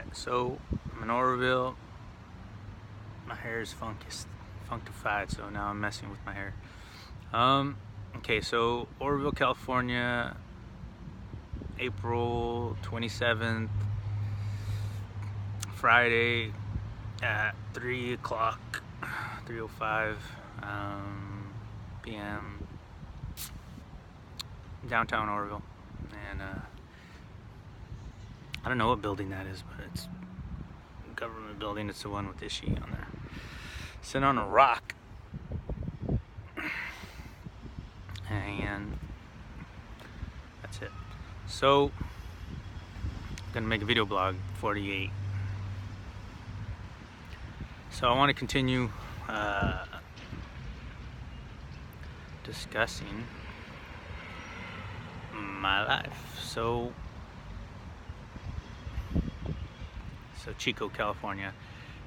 Alright, so I'm in Oroville. My hair is funkified, so now I'm messing with my hair. Okay, so Oroville, California, April 27th, Friday at 3 o'clock, 3:05 p.m. downtown Oroville. And I don't know what building that is, but it's a government building. It's the one with Ishi on there. Sitting on a rock. And that's it. So, I'm gonna make a video blog 48. So I want to continue discussing my life. So Chico, California,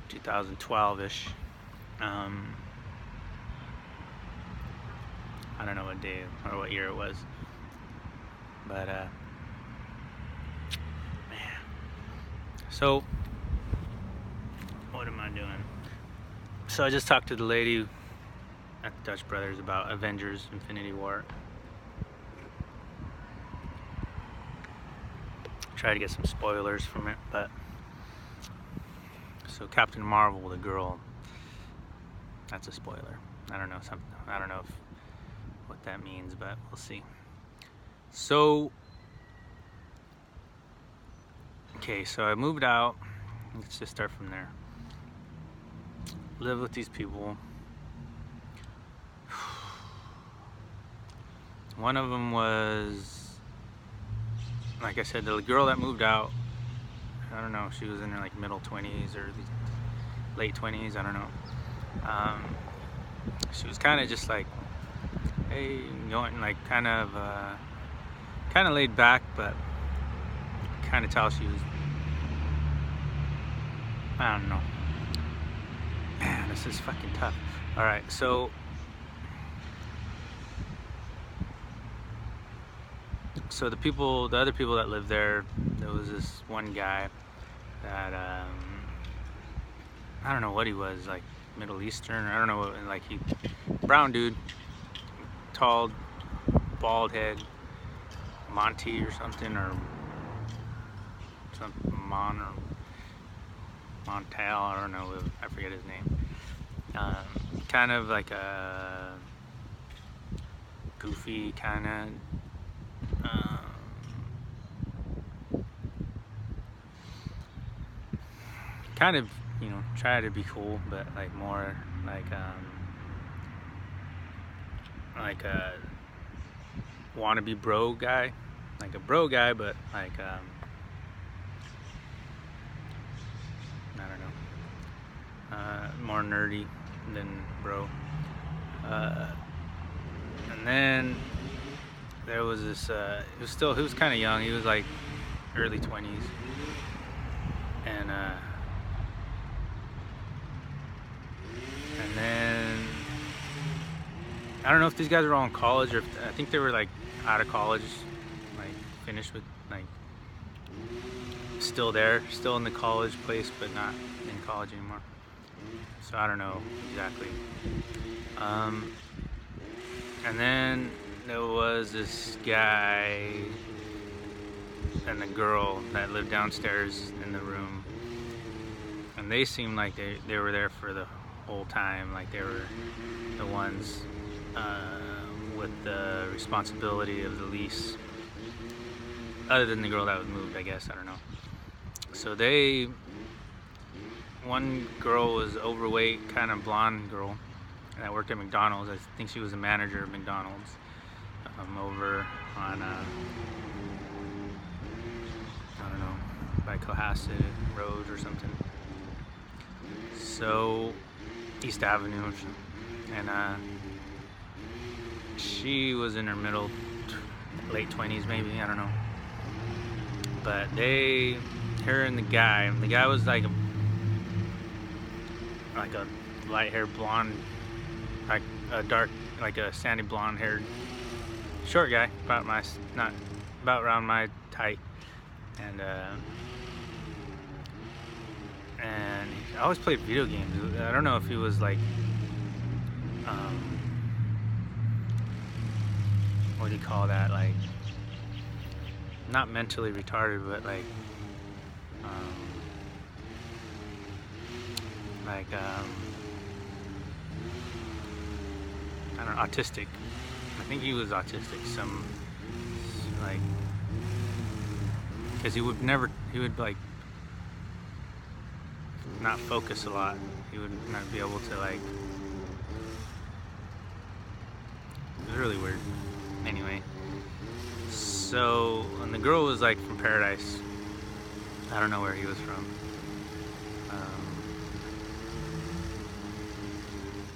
2012-ish. I don't know what day or what year it was, but man. So what am I doing? So I just talked to the lady at the Dutch Brothers about Avengers: Infinity War. Try to get some spoilers from it, but so Captain Marvel, the girl, that's a spoiler. I don't know what that means, but we'll see. So okay, so I moved out. Let's just start from there. Live with these people. One of them was, like I said, the girl that moved out. I don't know, she was in her like middle 20s or late 20s, I don't know. She was kind of just like, hey, going like kind of laid back, but kind of tell she was, I don't know. Man, this is fucking tough. All right, so the other people that lived there, there was this one guy that I don't know what he was, like Middle Eastern, I don't know what, like he, brown dude, tall, bald head, Monty or something, or some Montal, I don't know, I forget his name. Kind of like a goofy kind of. Kind of, you know, try to be cool, but like more like a wannabe bro guy, like a bro guy, but like I don't know, more nerdy than bro. And then there was this. He was kind of young. He was like early 20s, and then I don't know if these guys were all in college, or if, I think they were like out of college, like finished with, like still there, still in the college place, but not in college anymore. So I don't know exactly. And then there was this guy and the girl that lived downstairs in the room, and they seemed like they were there for the whole time, like they were the ones with the responsibility of the lease, other than the girl that was moved, I guess, I don't know. So one girl was overweight, kind of blonde girl, that worked at McDonald's. I think she was a manager of McDonald's over on I don't know, by Cohasset Road or something, so East Avenue or something. And she was in her late 20s maybe, I don't know. But her and the guy was like a light haired blonde, like a dark, like a sandy blonde haired short guy, about around my height. And and he always played video games. I don't know if he was like, what do you call that? Like, not mentally retarded, but like, I don't know, autistic. I think he was autistic. Some like, because he would like not focus a lot. He would not be able to like. It was really weird. Anyway, so and the girl was like from Paradise. I don't know where he was from.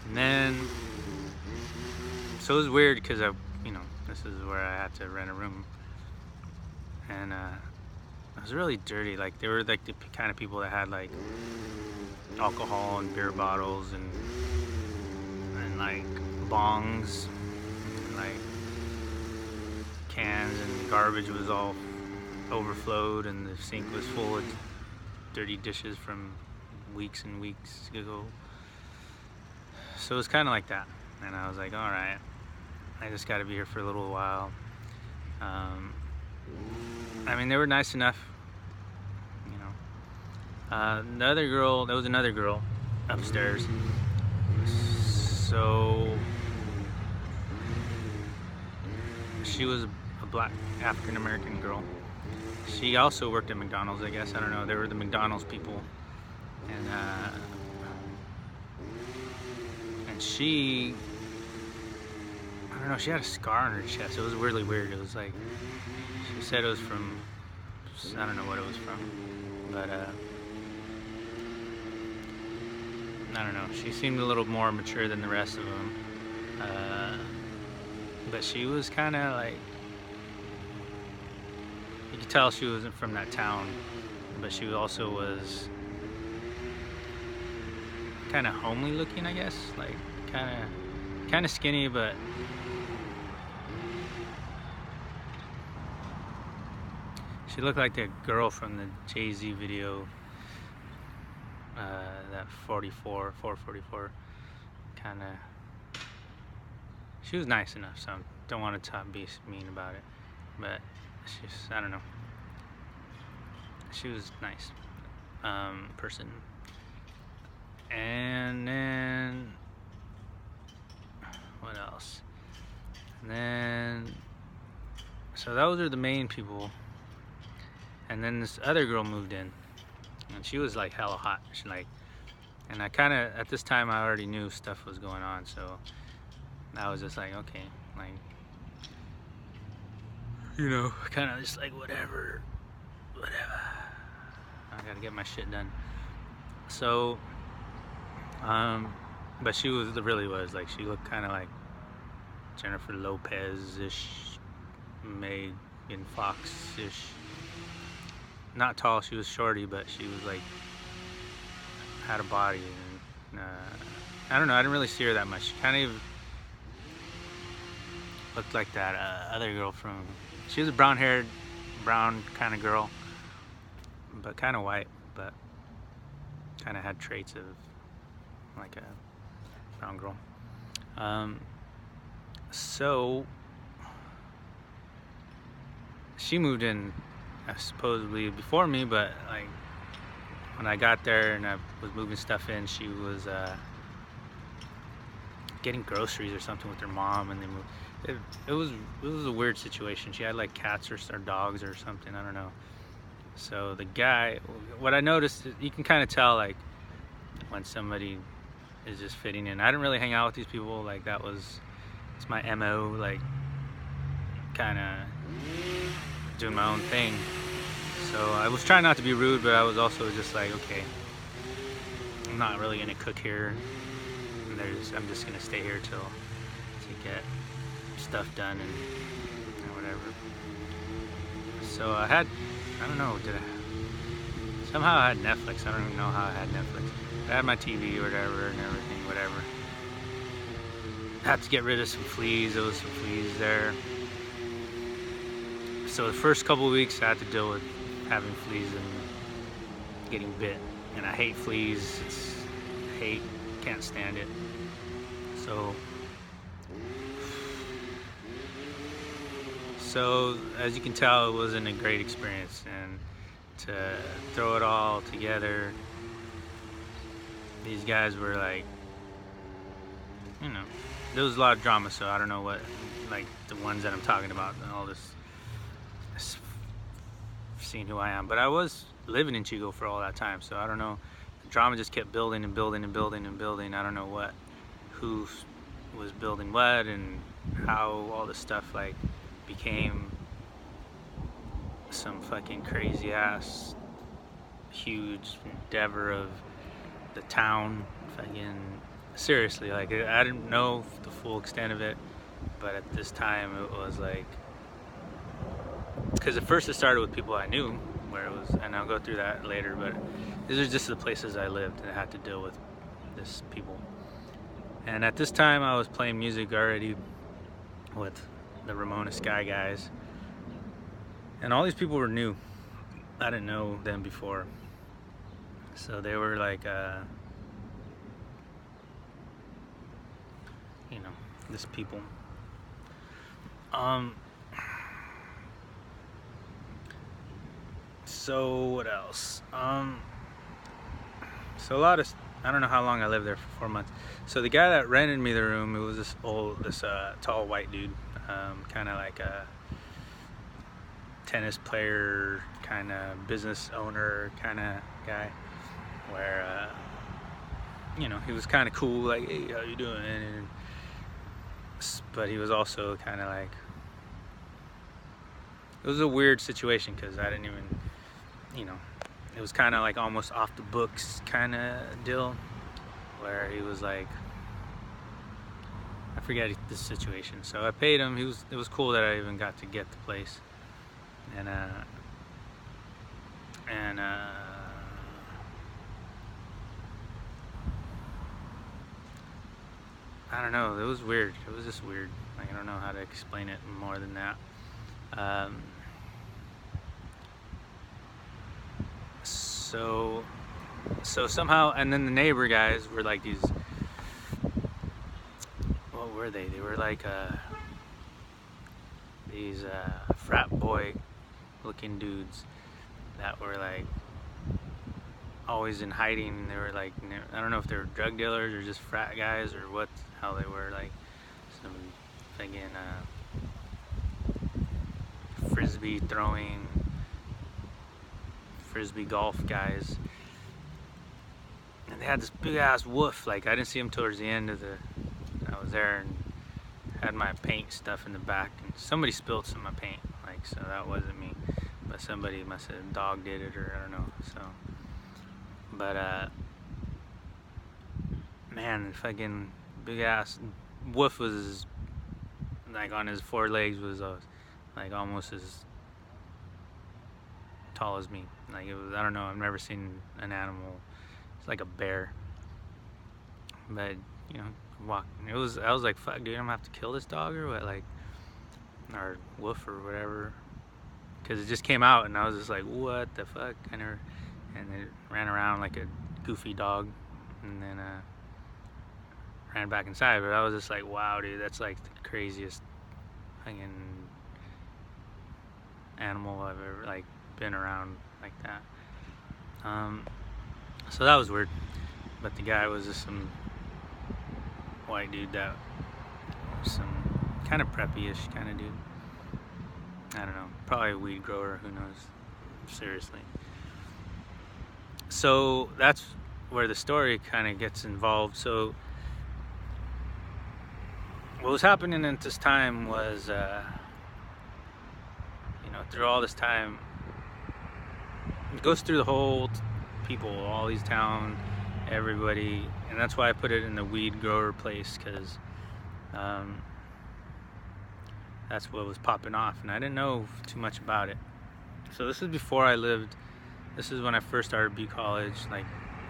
And then, so it was weird because this is where I had to rent a room, and it was really dirty. Like they were like the kind of people that had like alcohol and beer bottles and like bongs, and like cans, and garbage was all overflowed, and the sink was full of dirty dishes from weeks and weeks ago. So it was kind of like that, and I was like, all right, I just got to be here for a little while. I mean, they were nice enough, the other girl, there was another girl upstairs, so she was a black African-American girl. She also worked at McDonald's, I guess. I don't know, they were the McDonald's people, and she, I don't know, she had a scar on her chest. It was really weird. It was like, she said it was from, I don't know what it was from, but I don't know. She seemed a little more mature than the rest of them, but she was kind of like, you could tell she wasn't from that town, but she also was kind of homely looking, I guess, like kind of skinny, but she looked like the girl from the Jay-Z video, that 444, kind of. She was nice enough, so I don't want to be mean about it, but she's, I don't know, she was nice person. And then what else? And then, so those are the main people. And then this other girl moved in, and she was like hella hot. She like, and I kind of, at this time I already knew stuff was going on, so I was just like, okay, like, kind of just like whatever. I gotta get my shit done. So, but she really was like, she looked kind of like Jennifer Lopez-ish, Megan Fox-ish. Not tall, she was shorty, but she was like, had a body, and I don't know, I didn't really see her that much. She kind of looked like that other girl from, she was a brown-haired, brown kind of girl, but kind of white, but kind of had traits of like a brown girl. So she moved in supposedly before me, but like when I got there and I was moving stuff in, she was getting groceries or something with her mom, and they moved. It was a weird situation. She had like cats or dogs or something, I don't know. So the guy, what I noticed, you can kind of tell like when somebody is just fitting in. I didn't really hang out with these people, like it's my MO, like kind of doing my own thing. So I was trying not to be rude, but I was also just like, okay, I'm not really gonna cook here, and I'm just gonna stay here to get stuff done and whatever. So I don't know, somehow I had Netflix. I don't even know how I had Netflix. I had my TV or whatever and everything, whatever. I had to get rid of some fleas. There was some fleas there. So the first couple of weeks I had to deal with having fleas and getting bit and I hate fleas. Can't stand it. So as you can tell, it wasn't a great experience, and to throw it all together, these guys were like, you know, there was a lot of drama, so I don't know what, like the ones that I'm talking about and all this, seeing who I am. But I was living in Chico for all that time, so I don't know. The drama just kept building and building and building and building. I don't know who was building what, and how all this stuff like became some fucking crazy ass huge endeavor of the town. Fucking seriously, like I didn't know the full extent of it, but at this time it was like, because at first it started with people I knew, where it was, and I'll go through that later, but these are just the places I lived and I had to deal with this people. And at this time I was playing music already with the Ramona Skye guys, and all these people were new. I didn't know them before, so they were like you know, this people. So what else? So a lot of, I don't know how long I lived there, for 4 months. So the guy that rented me the room, it was this tall white dude, kind of like a tennis player, kind of business owner kind of guy, where you know, he was kind of cool, like, hey, how you doing? But he was also kind of like, it was a weird situation, because I didn't even, you know, it was kind of like almost off the books kind of deal, where he was like, I forget the situation. So I paid him. It was cool that I even got to get the place, and I don't know, it was weird. It was just weird. Like, I don't know how to explain it more than that. So somehow, and then the neighbor guys were like these, what were they? They were like these frat boy looking dudes that were like always in hiding. They were like, I don't know if they were drug dealers or just frat guys or what, how they were, like some fucking frisbee throwing, frisbee golf guys. And they had this big ass wolf. Like, I didn't see him towards the end of I was there, and had my paint stuff in the back, and somebody spilled some of my paint, like, so that wasn't me, but somebody must have, dog did it, or I don't know. So, but man, fucking big ass wolf was like on his 4 legs, was like almost as tall as me. Like, it was, I don't know, I've never seen an animal. It's like a bear. But, you know, I was like, fuck, dude, I'm gonna have to kill this dog or what, like, or wolf or whatever, because it just came out, and I was just like, what the fuck? And it ran around like a goofy dog, and then ran back inside. But I was just like, wow, dude, that's like the craziest fucking animal I've ever like been around like that. So that was weird. But the guy was just some white dude that was some kind of preppy-ish kind of dude. I don't know, probably a weed grower, who knows, seriously. So that's where the story kind of gets involved. So what was happening at this time was, you know, through all this time, it goes through the whole people, all these towns, everybody, and that's why I put it in the weed grower place, because that's what was popping off, and I didn't know too much about it. So this is before I lived, this is when I first started B college, like,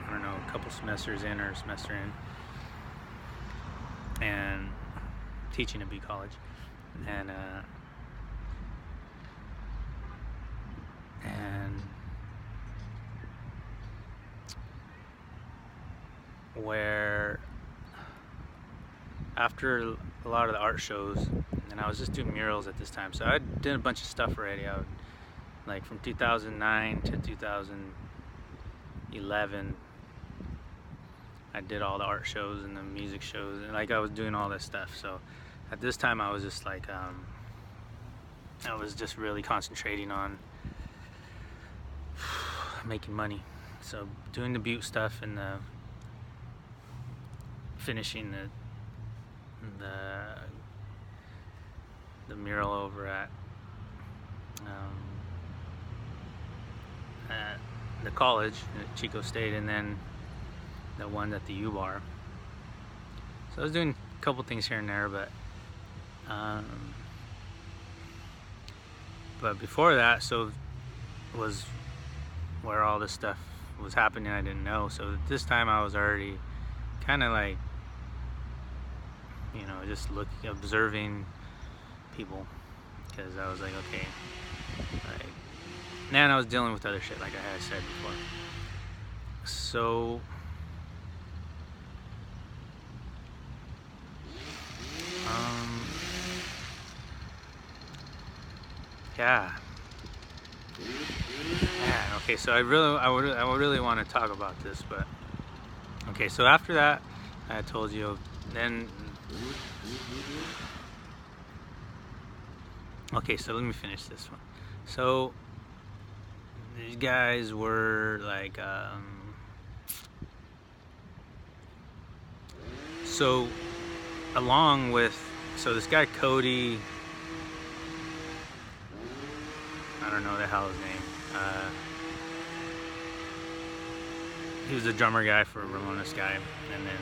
I don't know, a couple semesters in, or a semester in, and teaching at B college, and where after a lot of the art shows, and I was just doing murals at this time, so I did a bunch of stuff already. Like from 2009 to 2011, I did all the art shows and the music shows, and like I was doing all this stuff. So at this time I was just like I was just really concentrating on making money. So doing the Butte stuff and finishing the mural over at the college at Chico State, and then the one at the U-Bar. So I was doing a couple things here and there, but before that, so was where all this stuff was happening I didn't know. So this time I was already kind of like, you know, just observing people, because I was like, okay, like, and I was dealing with other shit like I had said before. So yeah, okay, so I would really want to talk about this, but okay, so after that, I told you, then okay, so let me finish this one. So these guys were like so along with, so this guy Cody, I don't know the hell his name. He was the drummer guy for Ramona Skye, and then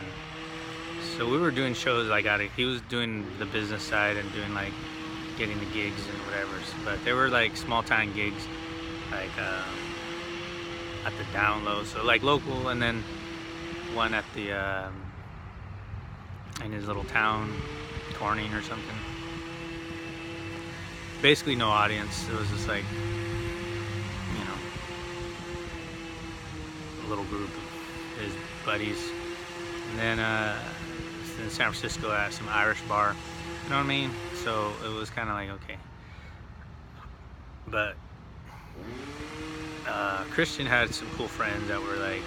so we were doing shows like he was doing the business side and doing like getting the gigs and whatever. But they were like small time gigs, like at the down low, so like local, and then one at the in his little town, Corning or something. Basically no audience. It was just like, you know, a little group of his buddies. And then in San Francisco at some Irish bar, you know what I mean? So it was kind of like, okay. But Christian had some cool friends that were like,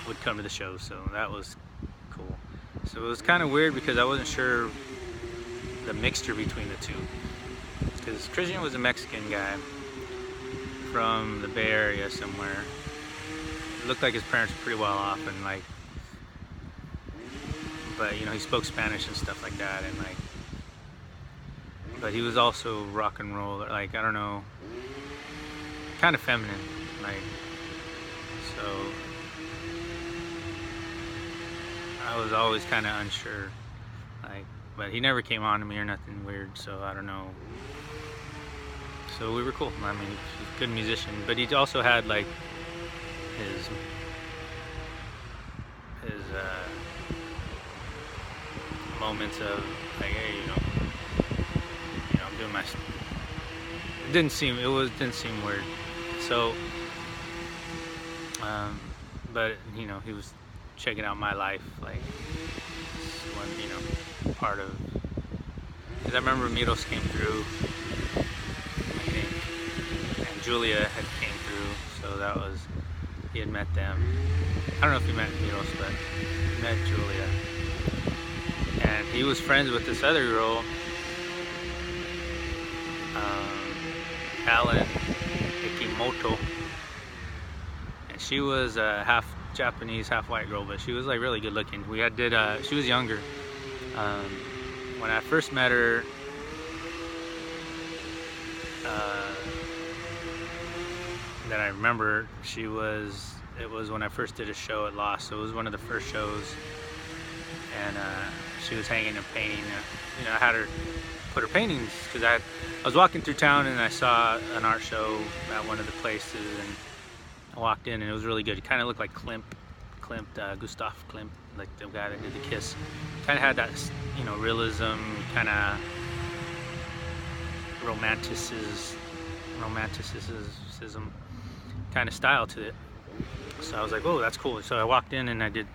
would come to the show, so that was cool. So it was kind of weird because I wasn't sure the mixture between the two. Because Christian was a Mexican guy from the Bay Area somewhere. It looked like his parents were pretty well off, and like, but you know, he spoke Spanish and stuff like that, and like, but he was also rock and roll, like, I don't know, kind of feminine, like, so I was always kind of unsure, like, but he never came on to me or nothing weird, so I don't know. So we were cool. I mean, he's a good musician, but he also had like his moments of like, hey, you know, I'm doing my. It didn't seem weird. So, but you know, he was checking out my life, like one, you know, part of. Because I remember Miros came through. Julia had came through, so that was, he had met them. I don't know if he met Miros, but he met Julia. And he was friends with this other girl, Alan Ikimoto. And she was a half Japanese, half white girl, but she was like really good looking. She was younger. When I first met her, that I remember, it was when I first did a show at Lost, so it was one of the first shows, and she was hanging and painting. You know, I had her put her paintings, because I was walking through town and I saw an art show at one of the places, and I walked in and it was really good. It kind of looked like Gustav Klimt, like the guy that did The Kiss. Kind of had that, you know, realism, kind of romanticism kind of style to it. So I was like, oh, that's cool. So I walked in and I did